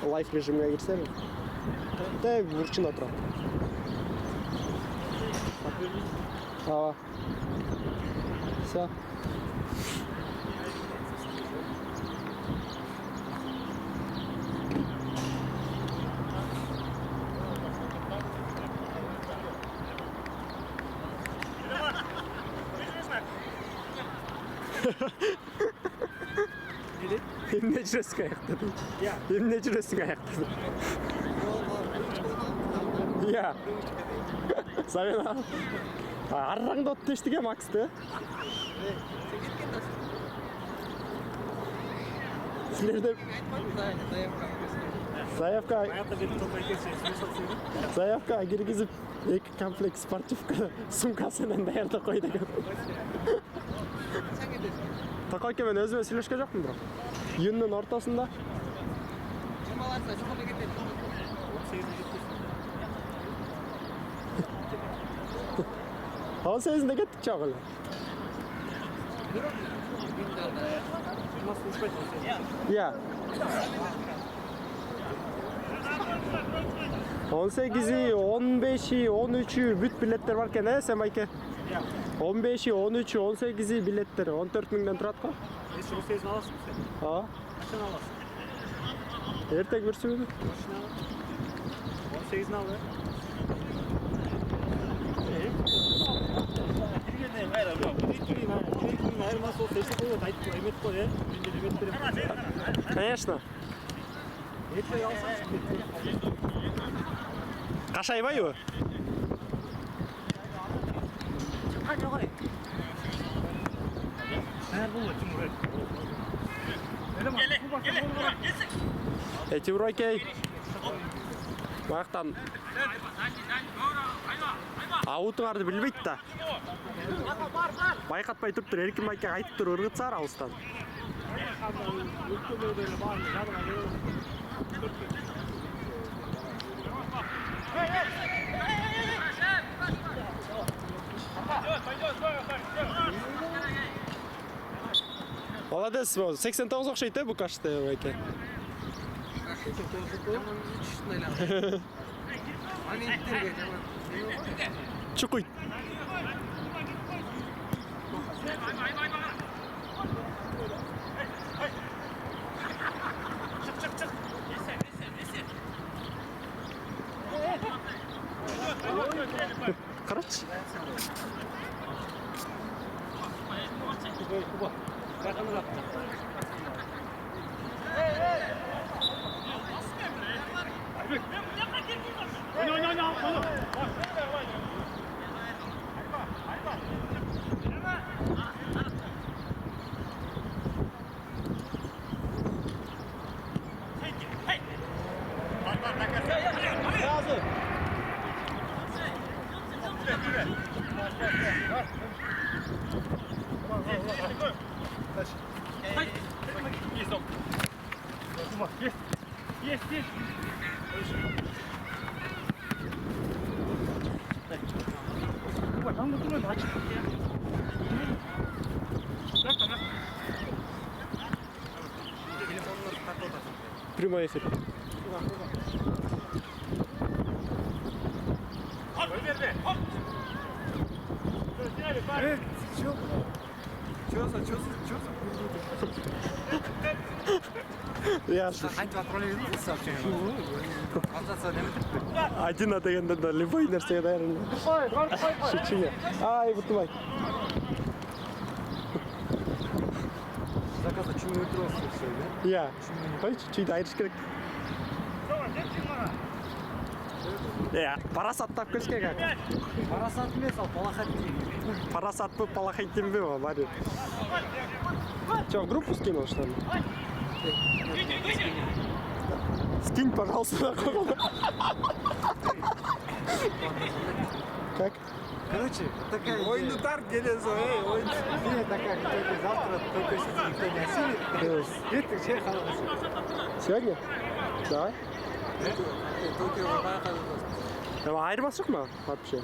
Лайф режимге кирсе бер. Тээ бурчуна турат. Ооба. Все. Emne жүресің аяқта? Emne жүресің аяқта? Иә. Сабина. Арраңда отты ештіге Максты? Сілерді... Заявка киргизип, 2 комплект спортивка сумкасынан даярда койду. Такайке мен өзіме сөйлешке жоқпын бірақ. Үйіннің ортасында. 18-inde кеттік чағылы. Иә. 18-и, 15-и, 13-і бүт билеттер бар кен, сен байке? 15-и, 13-і, 18-и билеттер 14 мыңдан тұрат қой? 18-ін аласың сен? Aa. Қашан аласың? Ертең бүрсі беді? 18-ін ал, Конечно. Қашайбай ө? Тимур окей. Мақтан ауытыңарды білбейді да. Байқатпай тұрып тұр, еркін байке айтып тұр, ұрғытсар ауыстан. Молодец, 89 оқшайды бұл қашты байке. Чукуй. Короче. Есть. Прямой эфир. Я один атаганда да любой нәрсеге дайын. Шучуге. Ай, бұтымай. Заказа чуй өтірі все, да? Иә. Қой, чүйді айырыш керек. Парасаттап көш керек. Парасат емес, ал палахат дейін. Парасат бұл палахат дейін бе, Мария? Че, в группу скинул, что ли? Скинь, пожалуйста, на Как? Короче, такая Ойын ұтар келесі, ойын. идея такая, только завтра, только если никто не осилит, это же хорошо. Сегодня? Давай. Токиоға байқады. Айырмасы жоқ ма вообще?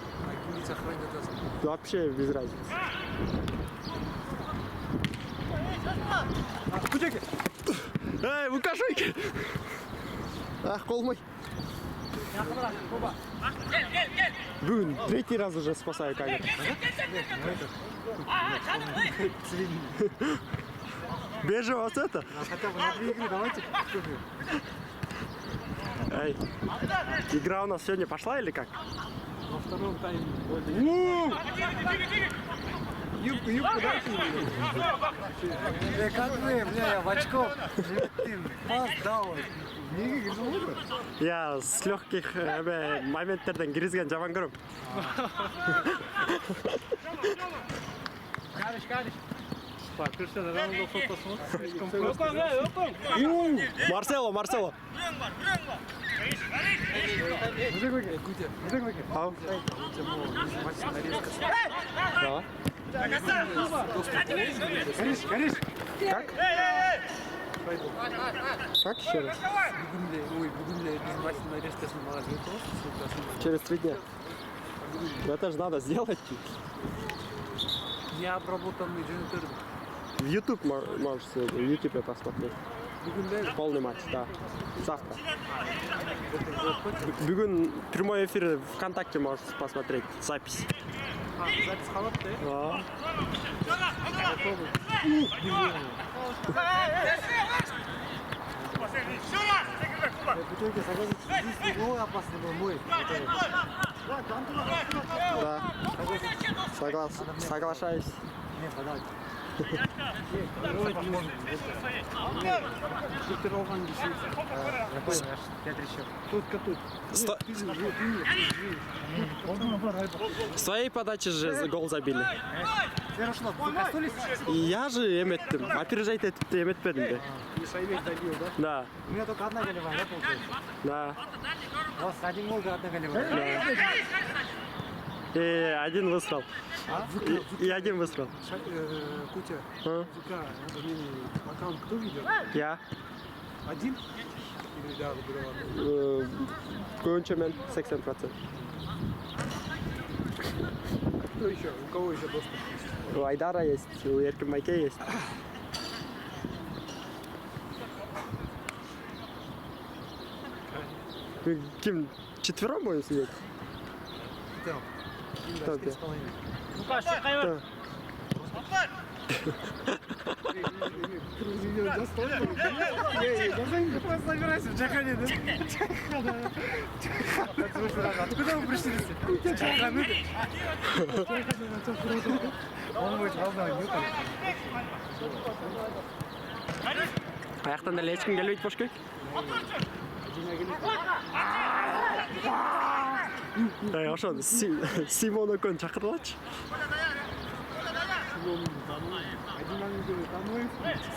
Кімді сохранить атасың? Вообще без разницы. Эй, Лукашенко! Ах, қолмай. Бүгін третий раз уже спасаю камеру. Бежи вас это. Хотя бы на 2 игры давайте. Эй, игра у нас сегодня пошла или как? Во втором тайме. Юбку дайте мне. Как вы, бля, я в очков. Пас дал. Неге кірдің ғой? Я с легких моменттерден киргизген жаман көрөм. Cristiano Ronaldo фотосы. Марсело. Ау. Гориш. Как? Как еще раз? Бүгін біз матчтың нарезкасын маған жіберіп тұрсыз. Через 3 дня. Это же надо сделать. Не обработанный жөнөтөрдү. В YouTube можешь сегодня, в YouTube посмотреть. Бүгін Полный матч, да. Завтра. Бүгін прямой эфир ВКонтакте можешь посмотреть. Запись. запись қалапты, Да. В итоге согласитесь, гол опасный был мой. Да. Соглашаюсь. Не, подать. Шутирован десять. Я понял, я трещу. С твоей подачи же гол забили. Хорошо, вы коснулись? Я же эметтим. Опережать этипти эметпедим де. Исайбек добил, да? Да. У меня только одна голевая, да, получается? Да. У вас один гол, одна голевая. И один выстрел. И один выстрел. Кутя, А? ВК, аккаунт кто ведет? Я. Один? Или да, выбирал? Көбінше мен 80%. Кто еще? У кого еще доступ есть? У Айдара есть, у Еркин Майке есть. Ким, четвером будем сидеть? Да. Кто где? Лукаш, чекай. Собирайся в Джахане, да? Откуда вы пришли? Джаханы? Он будет волновать, Ньютон. Аяқтан да ешкім келбейді бош керек. Ошон Симон Окон чакырылачы.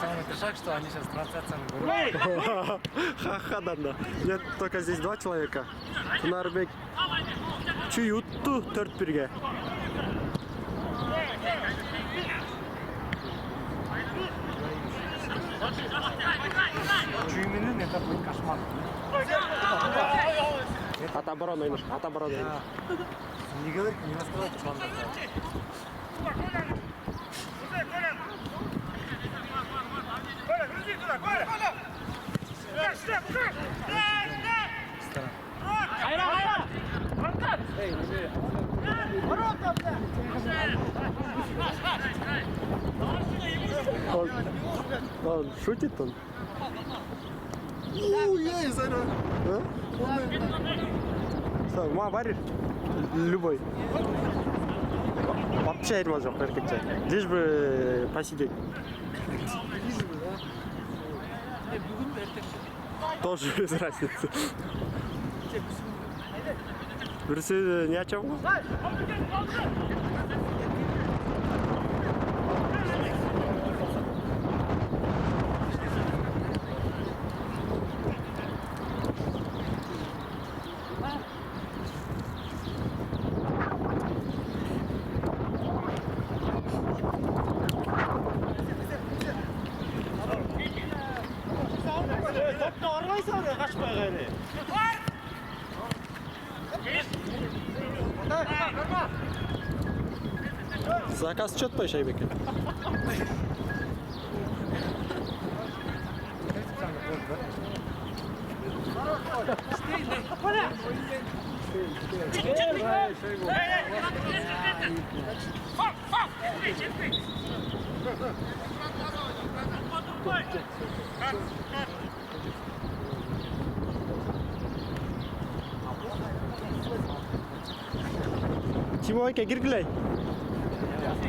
Самый трешак, что они сейчас трансляцияны говорят. Ха-ха, да. Нет, только здесь 2 человека. Нарбек чүй утту 4-1-ге. Чуйменен это будет кошмар. От обороны, от обороны. Не говорите, не раскрывайте план. Он шутит он? А? Что, ма варишь? Любой. Вообще айырма жоқ еркекше. Лишь бы посидеть. Тоже без разницы. Бірісі не о чем? Заказ четпай, Шайбеке. Timo aka girgiley.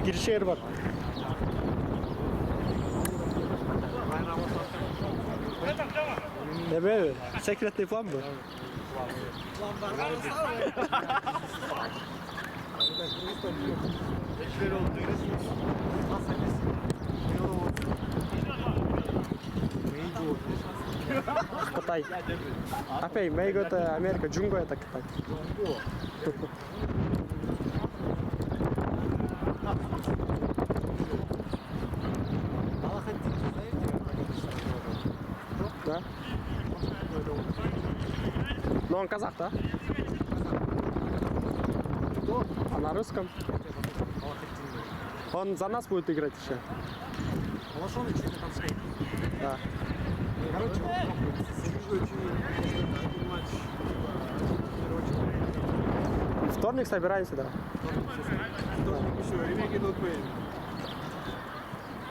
Giriş yeri var. Ne be? Sekretli falan mı? Кытай. Апай, Мейго это Америка, Джунго это Кытай. Да? Но он казах, да? А на русском? Он за нас будет играть еще. Да. Вторник собираемся, да?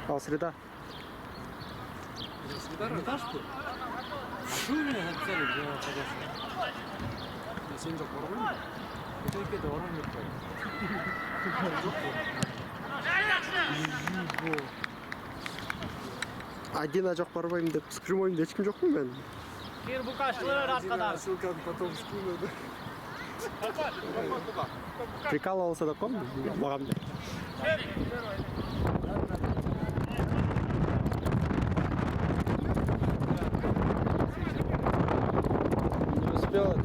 А, среда. Среда, что ли? Что вы меня написали, где я согласен? Я сегодня так воруем? Это и это воруем не твой. Один ажок барбаймын деп скримойымды ешкім жоқ қой мен. Кир букашлар арқадан. Ссылканы потом скину, да? Прикалывался да қой маған деп. Не успел это.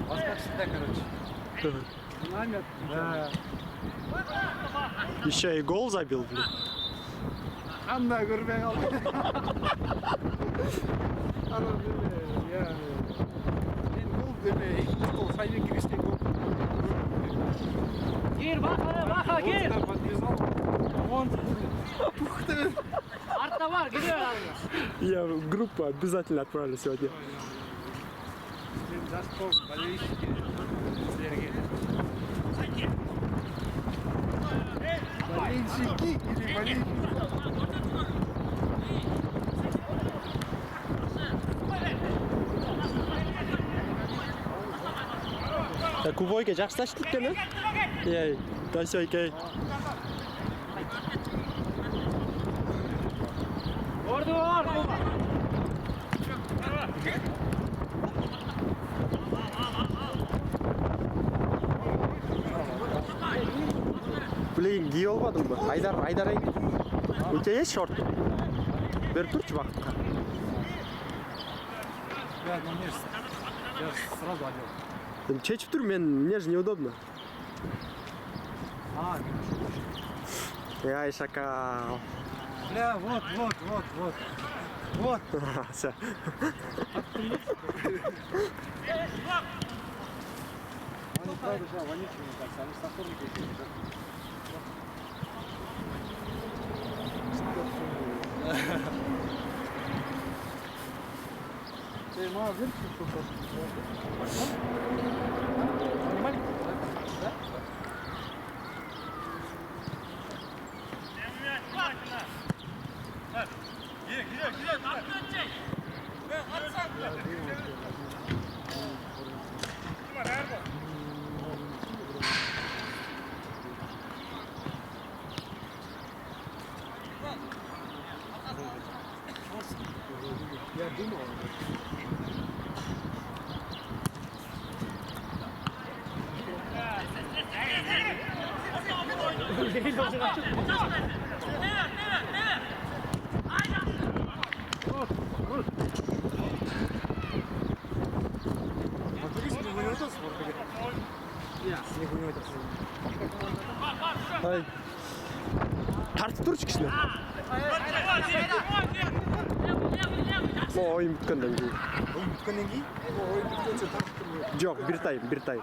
У вас как всегда, короче. Намет. Да. Еще и гол забил, блин. Анна көрмей қалды. Ана демей, мен гол демей. Сол сайбек кірістен гол. Кир бақа, кир. Он подвязал. Он пухты. Артта бар, кире алдыңа. Я в группу обязательно отправлю сегодня. Мен жас топ, болельщики. Сіздерге. Болельщики или болельщики? Ya Kuboyga жақсы таштық екен, иә? Дайсы ойке. Орды бар, қолға. Блин, гей olmadın mı? Айдар. У тебя есть шорт? Бер тұршы бақытқа. Да, ну мне я сразу одел. Чечіп тұр, мне же неудобно. А, Ай, шакал. бля, вот. Вот. Все. Они правда же вонючие, мне кажется, они сахарники какие-то. Ты мало вырки, что просто. Нормально? Да? Я думал. Ай. Тартып тұршы кішіне. Ойын бүткенден кейін. Oyun bitkinden giy. Oyun bitkinden tartıştır mı? Жоқ, бір тайм.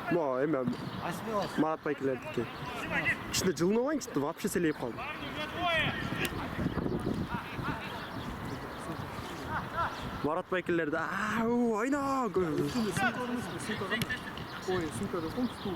Эме Асми аласың. Марат Байкелердікі. Ішінде жылын олайын, вообще сәлейіп қалдым. Марат Байкелерді ойна. Сумка орныз ба? Сумка қандай? Ой, сумка жоқ қой, стул.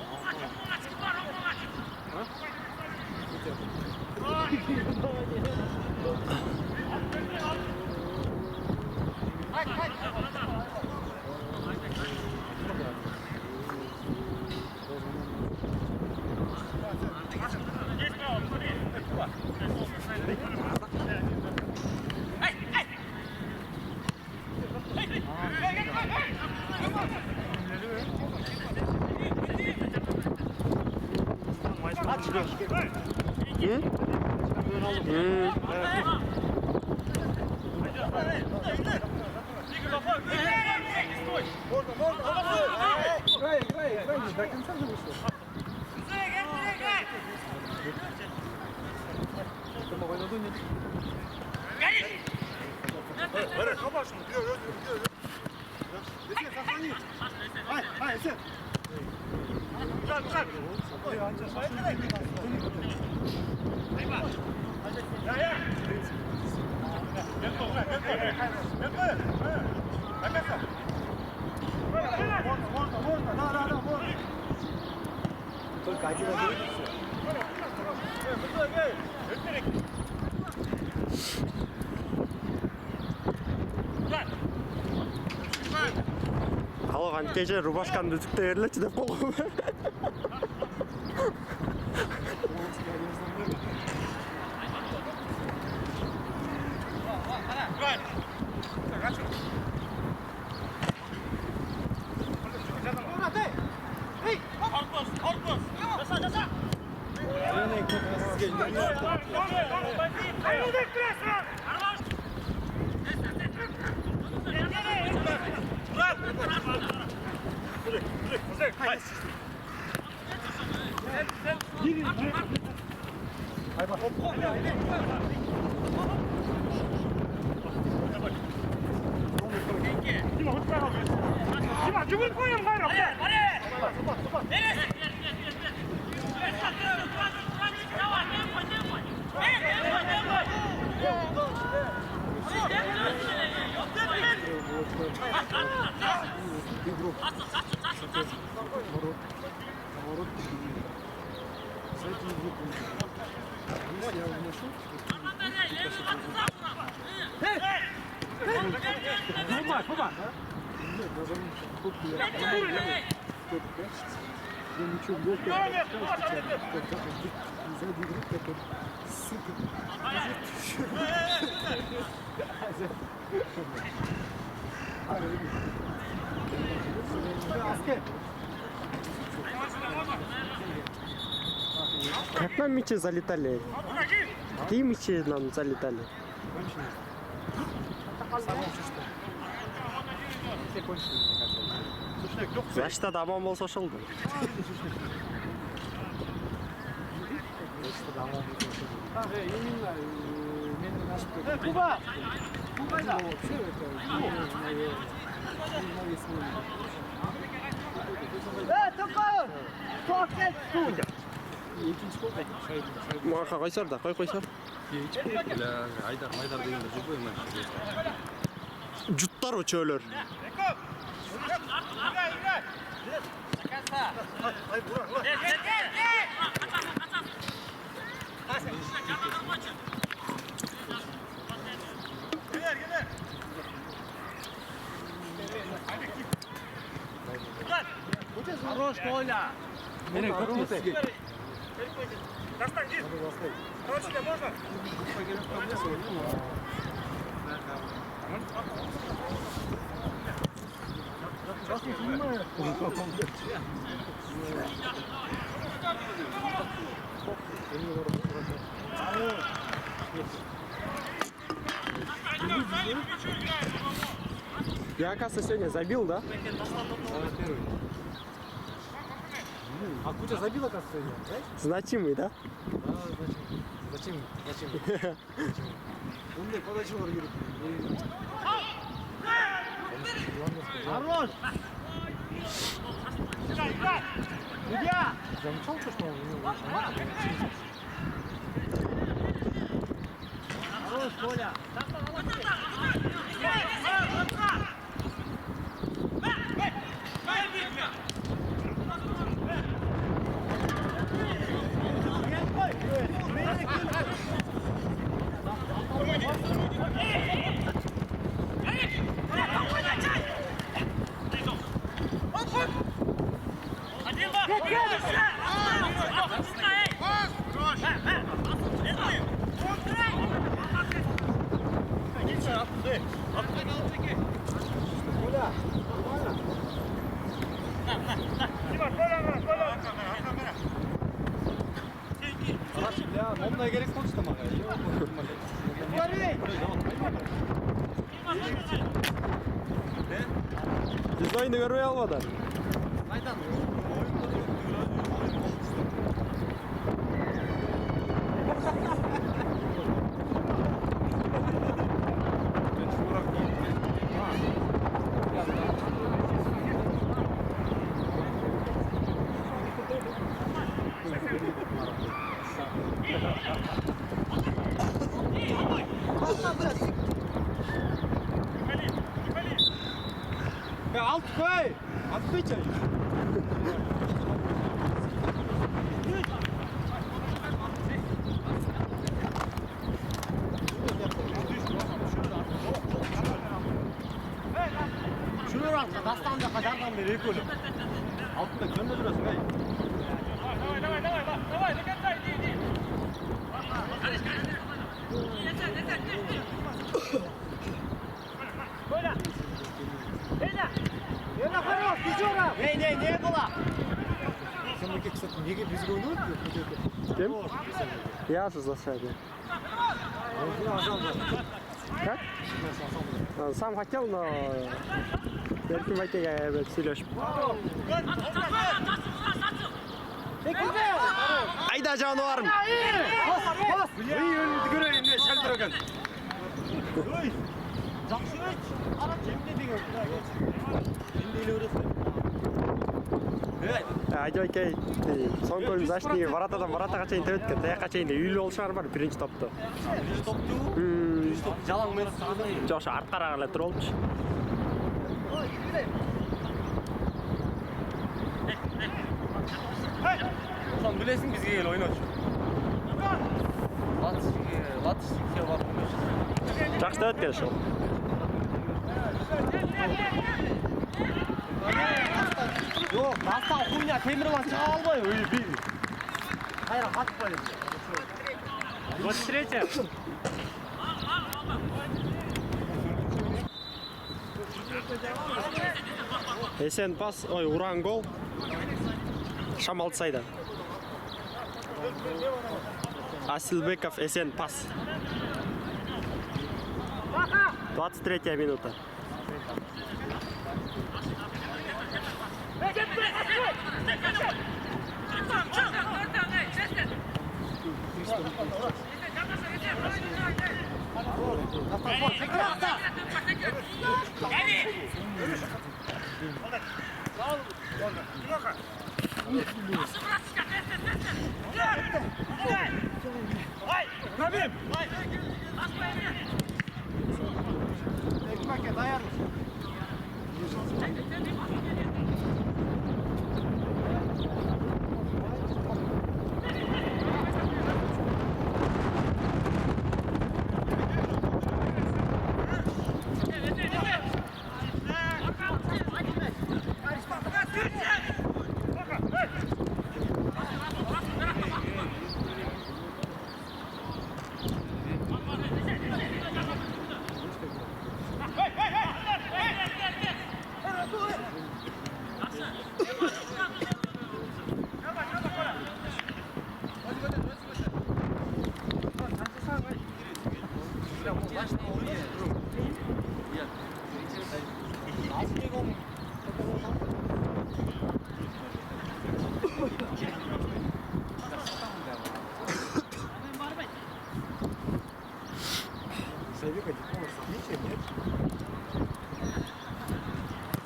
Играй, до конца же вышло. Это мы войну не. Только один отберет и все. Қалған кеше рубашканы үтікті ерлетші деп қолым. Как нам мячи залетали? Какие мячи нам залетали? Значит, адамам болса шылды. Куба! Кубайда! Маған қойсар да, қойсар. Айдар дегенде жүрбей ме? Жұттар өчөлөр. Хорош, Коля! Достань, Дин! Короче, тебе можно? Сейчас не снимаю. Я, оказывается, сегодня забил, да? А Кутя забила, кажется, ее, да? Значимый, да? Да, зачем? Он мне подачу говорит. Хорош! Судья! Замечал, что он у него Хорош, Коля! Сіз ойынды көрмей албады. Алт қой! Атпайча! Şunu al, dastan da kadardan beri ekol. Алтында жөнді жүресің, әй! Ne была? Самаке, кстати, неге бізге ойнайды? Кем? Я же засадил. Как? Сам хотел, но Беркин Майкеге сөйлешіп. Айда жануарым! Үй önünді көрейін, не шәл тұрған. Жақсы өт. Кемде деген. Енді елі өресін. Айда Майкей, соңғы бөлім защитнигі варатаға чейін төбеткен. Таяққа чейін де үйлі ол шығар бар, бірінші топты. Бірінші топту? Жалаңмен сағыдай. Жошы артқараға әлі тұр олдыш. Осыдан білесің бізге ел ойнаушы. Латышыға барып ойнаушы. Жақсы өткен шыл. Yok, dastan хуйня темірлан шыға албай. Қайра қатып қойды. 23. Есен пас, ой, уран гол. Шамалды сайда. Асилбеков, Есен пас. 23 минута.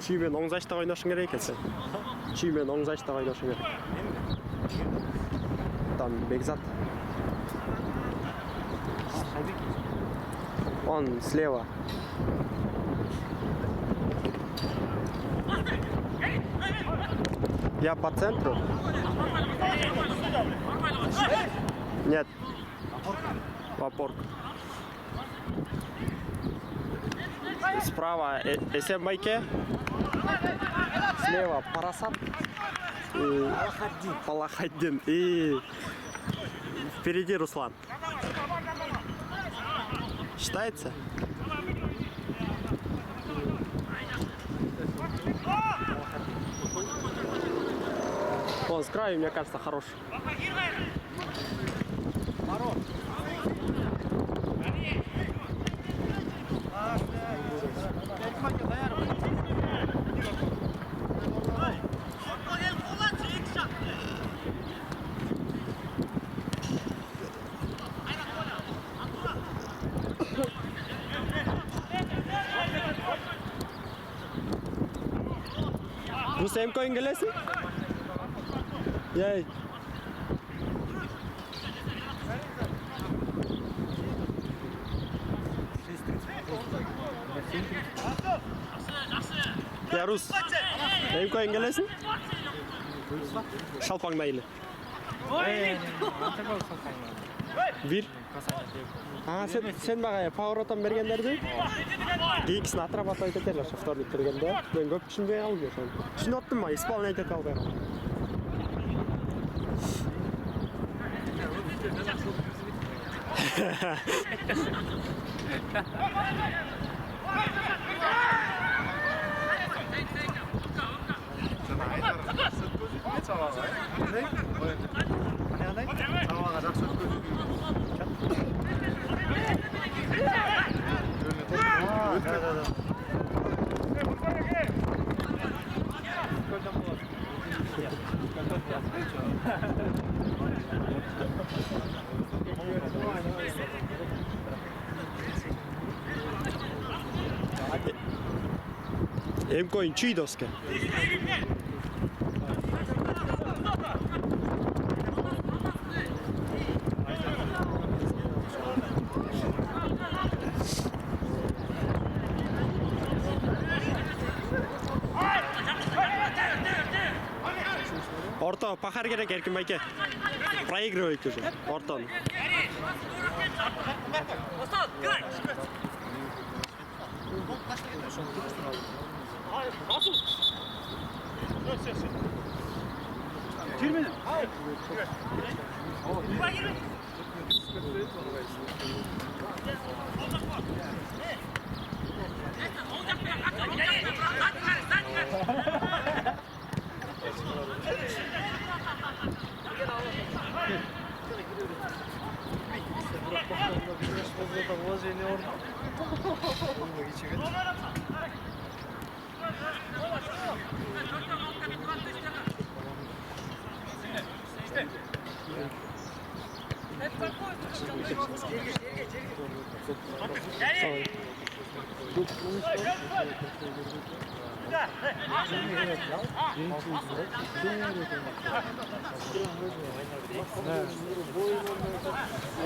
Чүймен оң зашта ойнашың керек екенсің. Чүймен оң зашта ойнашың керек. Там Бекзат. Он слева. Я по центру. Нет. В опорку. Справа Есен Майке. Слева Парасат. Палахаддин. И впереди Руслан. Считается? Он с краю, мне кажется, хороший. Rus Emko'yun gelesi? Yay. Ya Rus. Emko'yun gelesi? Şalpangdaylı. Bir. Ha sen bagaya Power'dan bергендерди. Кейкісін атырап айтып кетерлер вторник кіргенде. Мен көп түсінбей қалдым соны. Түсініп оттым ма? Исполнять ете алды. Emko'yun çiğ doska. Orta pahar gerek erkin bayke. Проигрывает уже. Ортан.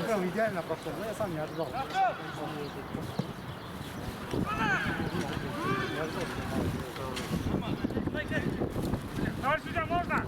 Прям идеально прошел, но я сам не ожидал. Сюда можно?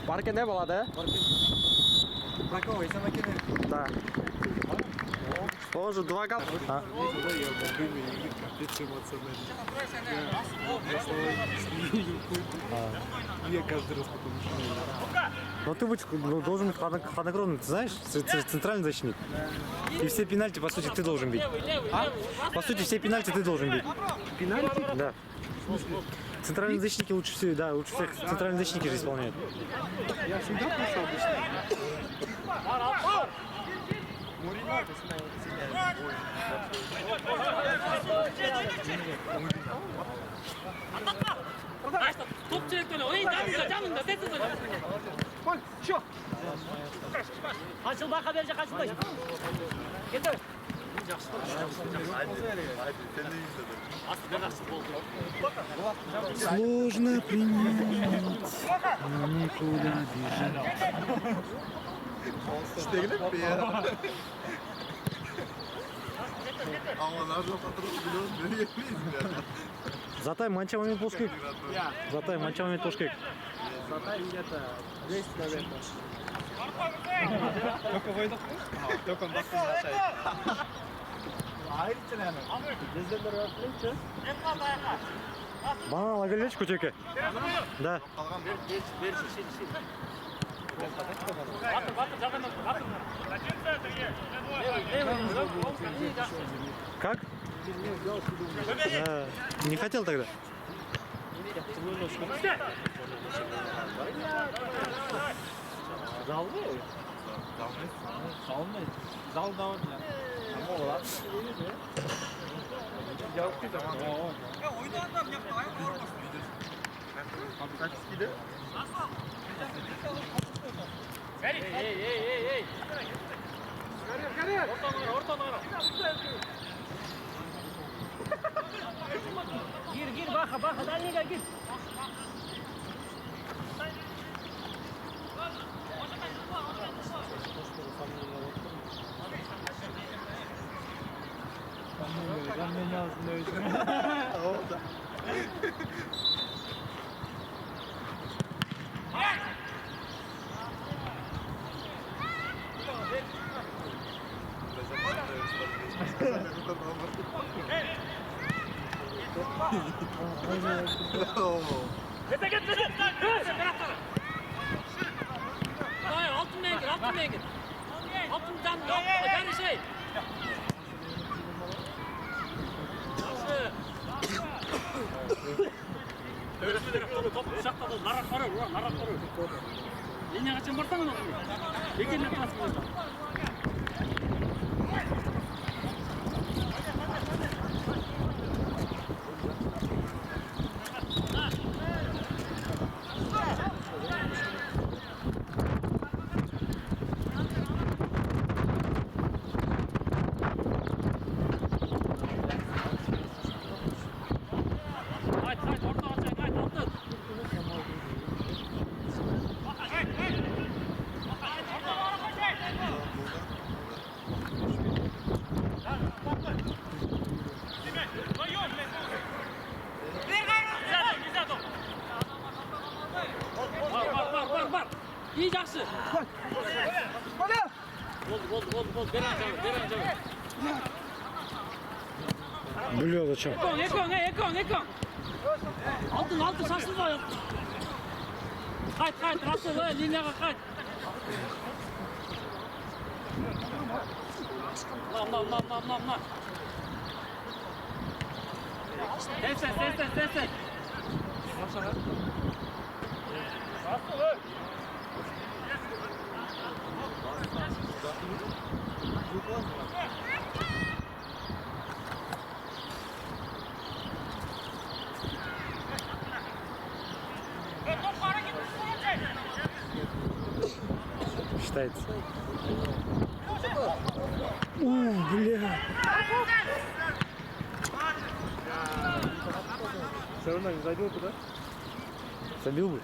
Barka ne болады? Про кого? Если накинем. Да. Он же 2 года. А? Я каждый раз потом начинаю. Но ты должен быть хладнокровным, ты знаешь? Центральный защитник. И все пенальти, по сути, ты должен бить. По сути, все пенальти ты должен бить. Пенальти? Да. Центральные защитники лучше всего, да, лучше всех центральные защитники же исполняют. Я всегда пошел обычно. Топ директоры, ой, жанында, сетсіз. Қой, шо. Қашылма, қабер же қашылмай. Кетті. Сложно принять, но никуда бежать. Затай манча момент пошкек. Затай манча момент пошкек. Satayım где-то 200 километров. Только выйдут? Только бақты нашай. Gezdemler yapınca Бана ала келечи көчөкө. Да. Батыр жағынан батыр. Как? Не хотел тогда. Эй. Ортаны ара. Gir baxa dальнийga gir. Get. Hayır, altından gir. Altından gel şey. Top uçakta narak var. Linyaga çın barsan onu. Ekenle pas. Var. İyi жақсы. Болды. Бер жабы. Бля, зачем? Ekon. Altın шашылбай. Қайт, Расул, линияға қайт. Мына. Сен. Считается. Бля. все равно не забил туда. Забил бы.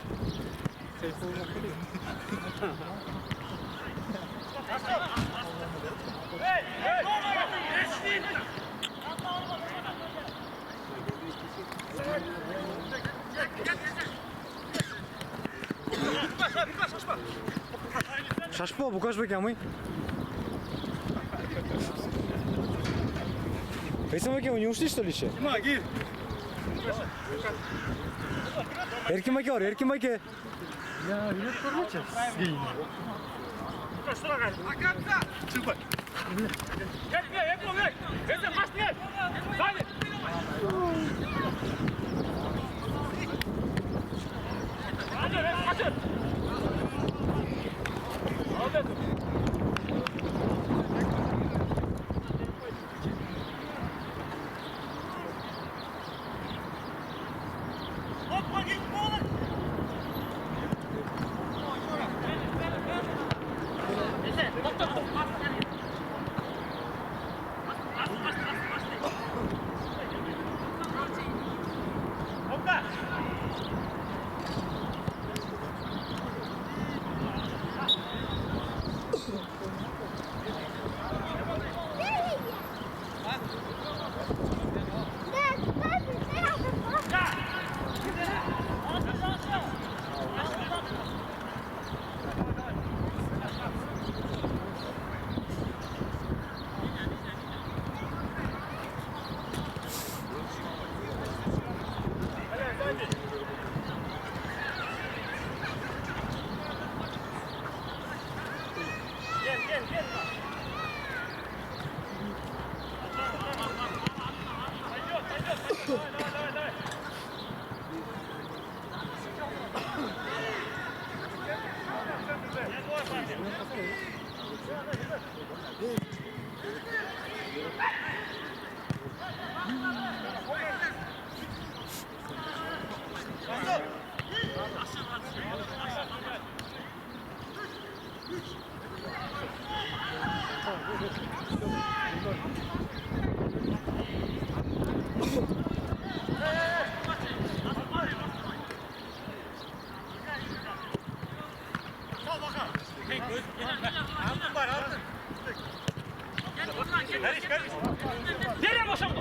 Шашпо, букаш беке амый. Эсен беке, не ушли что ли еще? Эркин беке бар, Эркин беке. Я билет көрмөчү. Nereye boşam bu?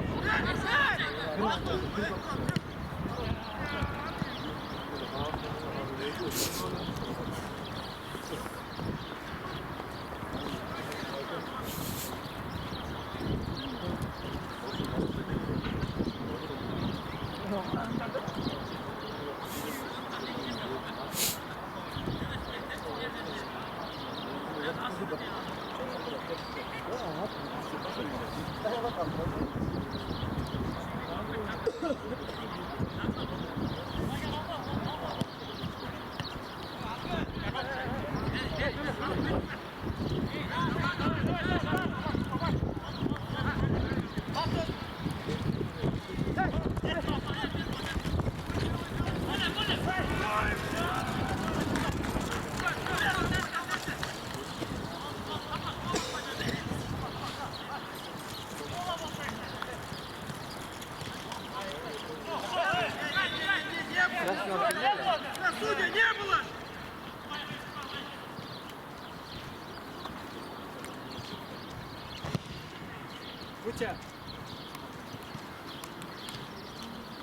Куча.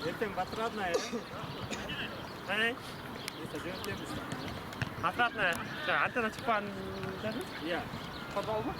Ертең батыратная. Отвратная. Антенна çıkpan dedin? Иә. Подвал mı?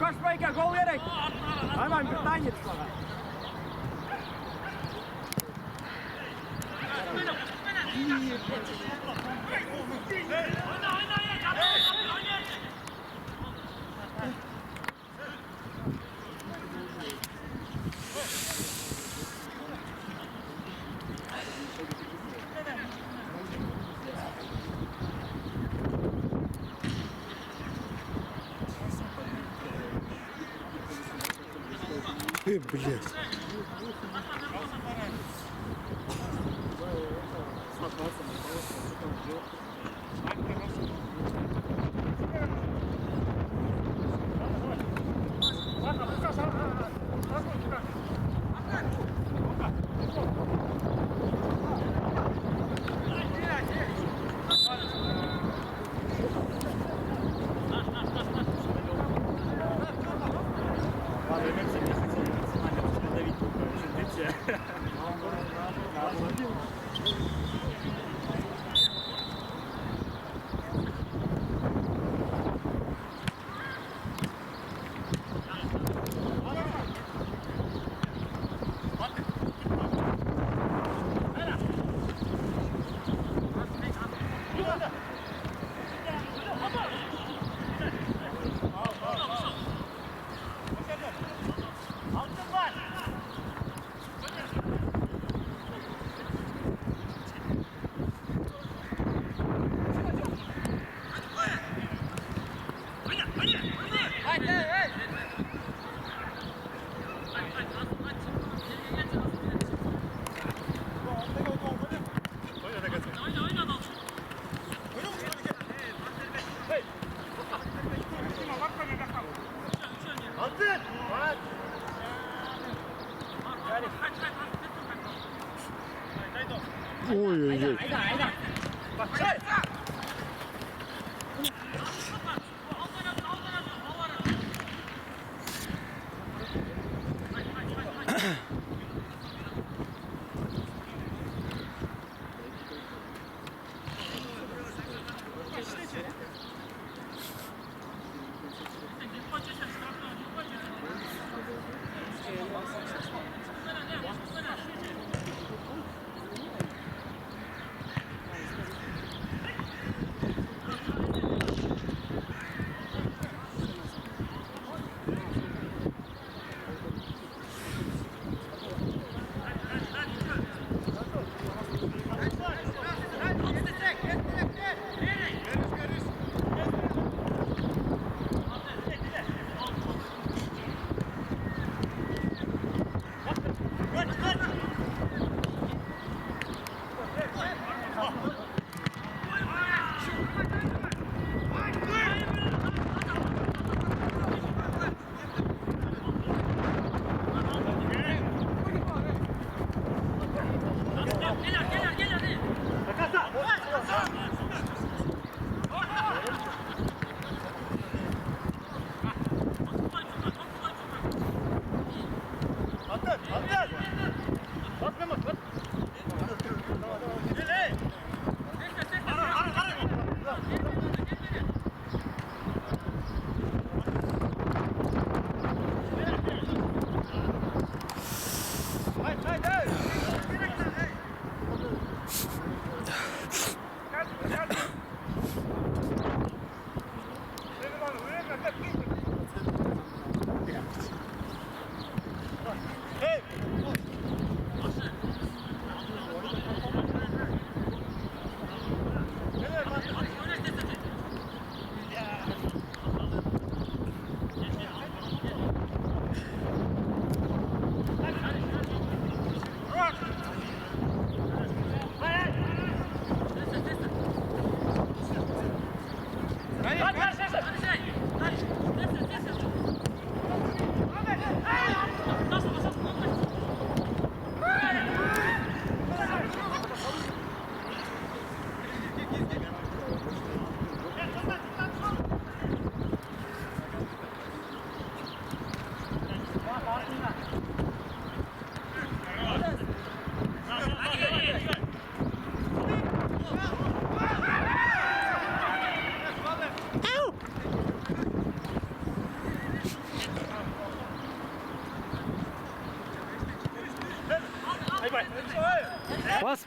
Koşmayın, gol gerek. Hemen bir tane yetiş bana. Блядь. Ой-ой-ой.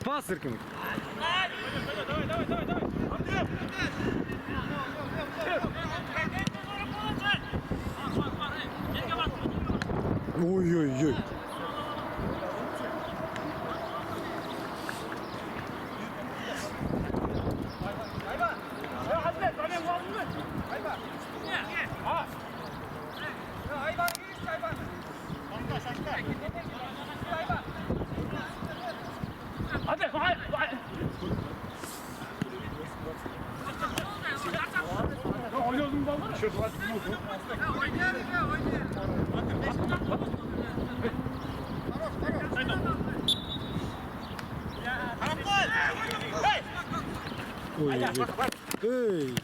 Pas Erkin. Ой-ой-ой. Ой-ой-ой. Эй.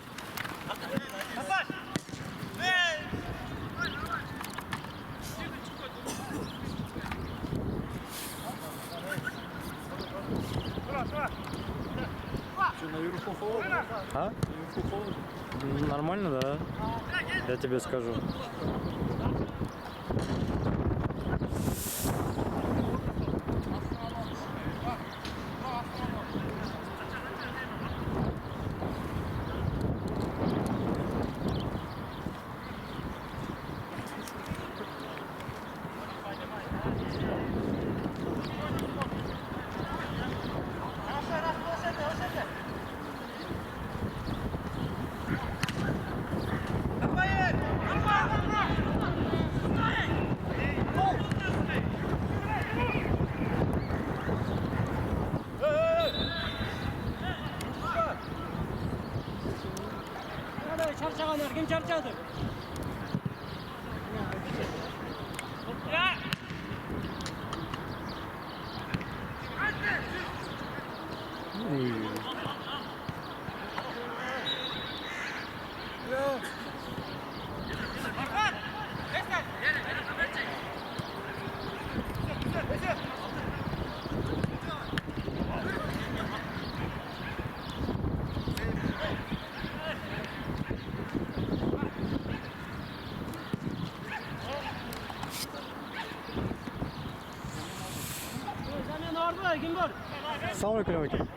А? Нормально, да? Я тебе скажу. Çarçağanlar kim çarçağıdır? Assalomu alaykum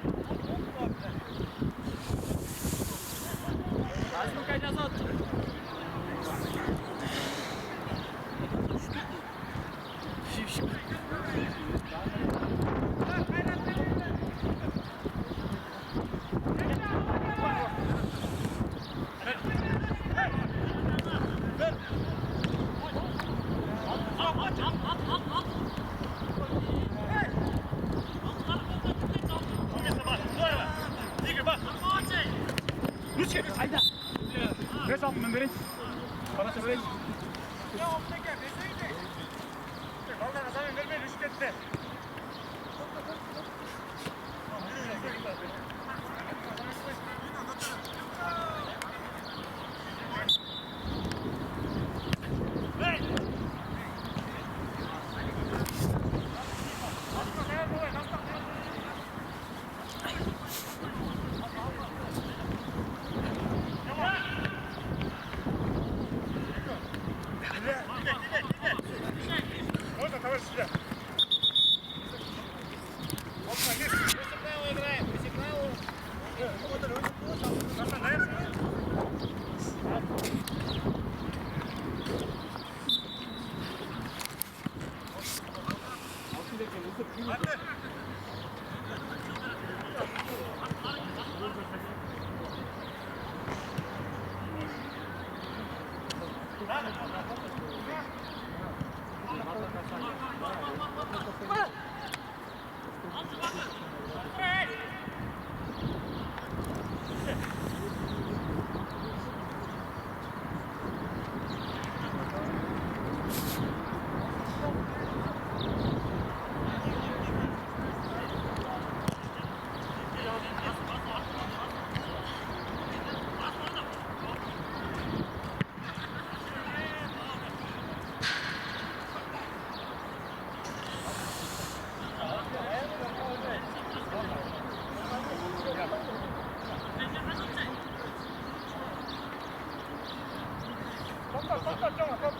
aka.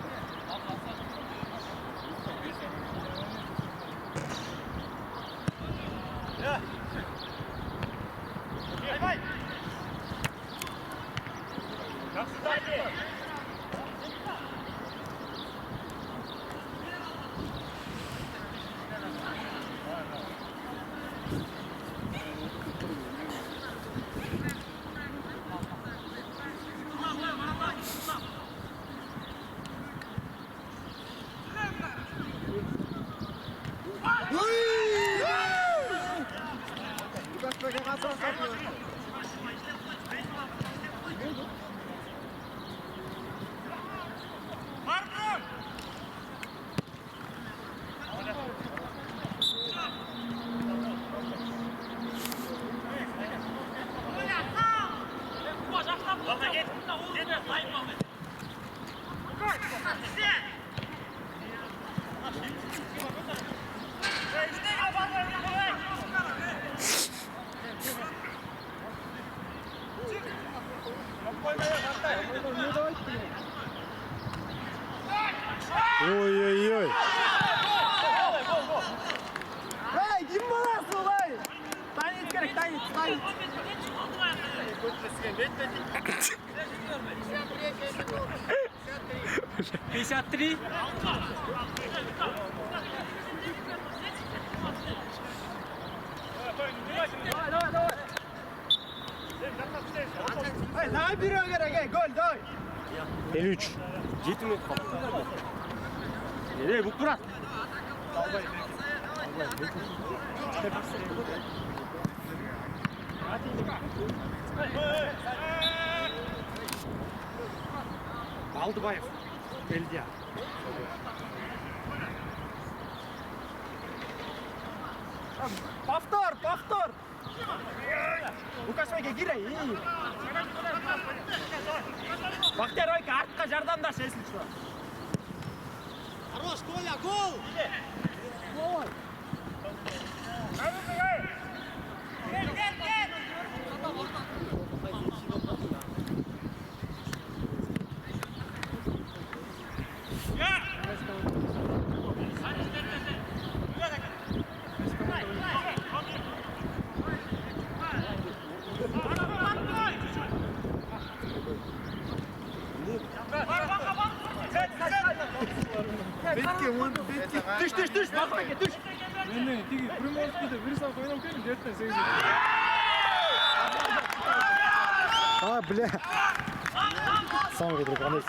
Ой-ой-ой. Hey, kim balası olay? Tanit gerek, tanit. 53. Давай бери gerek, gol, давай. 53. 7 minut kaldı. Nereye bu Murat? Baldıbayev. Belediye. Повтор. Лукашевке кире. Бақтияр ойка артқа жардамдаш, если что. Хорош, Коля, гол! Гол! Түш, бақпеке, түш! Мен тиги Приморскийде бир саат ойнап келдим, 4-8. А, бля. Сам ветер, канал.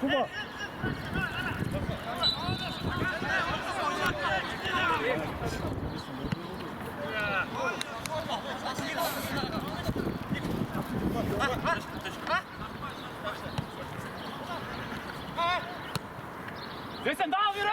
Куба! Куба! Sen daha yürü!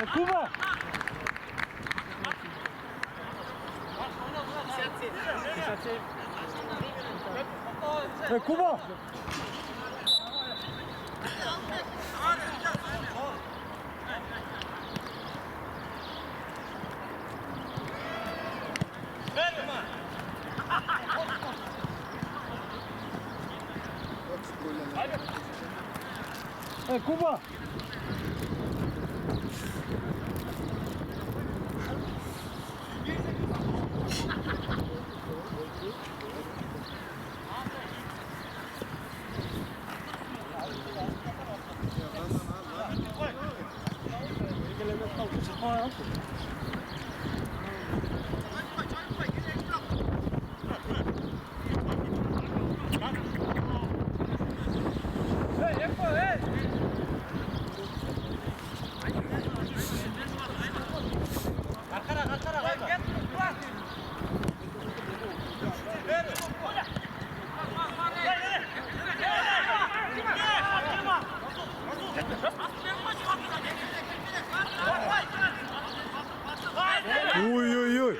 Kuba! Kuba! Kuba! Ой-ой-ой.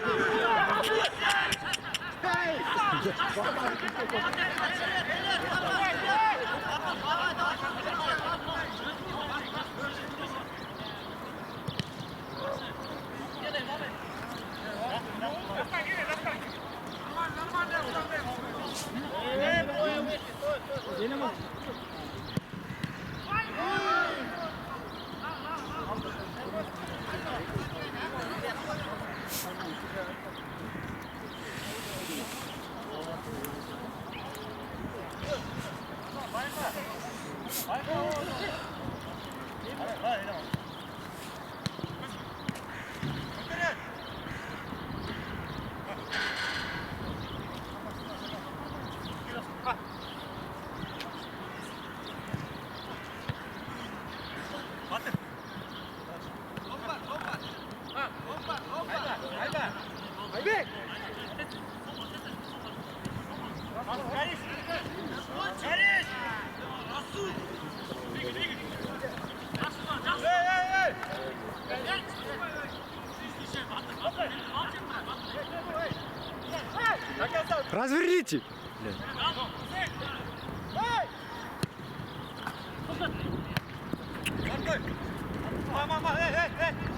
Разверните! Мама, эй!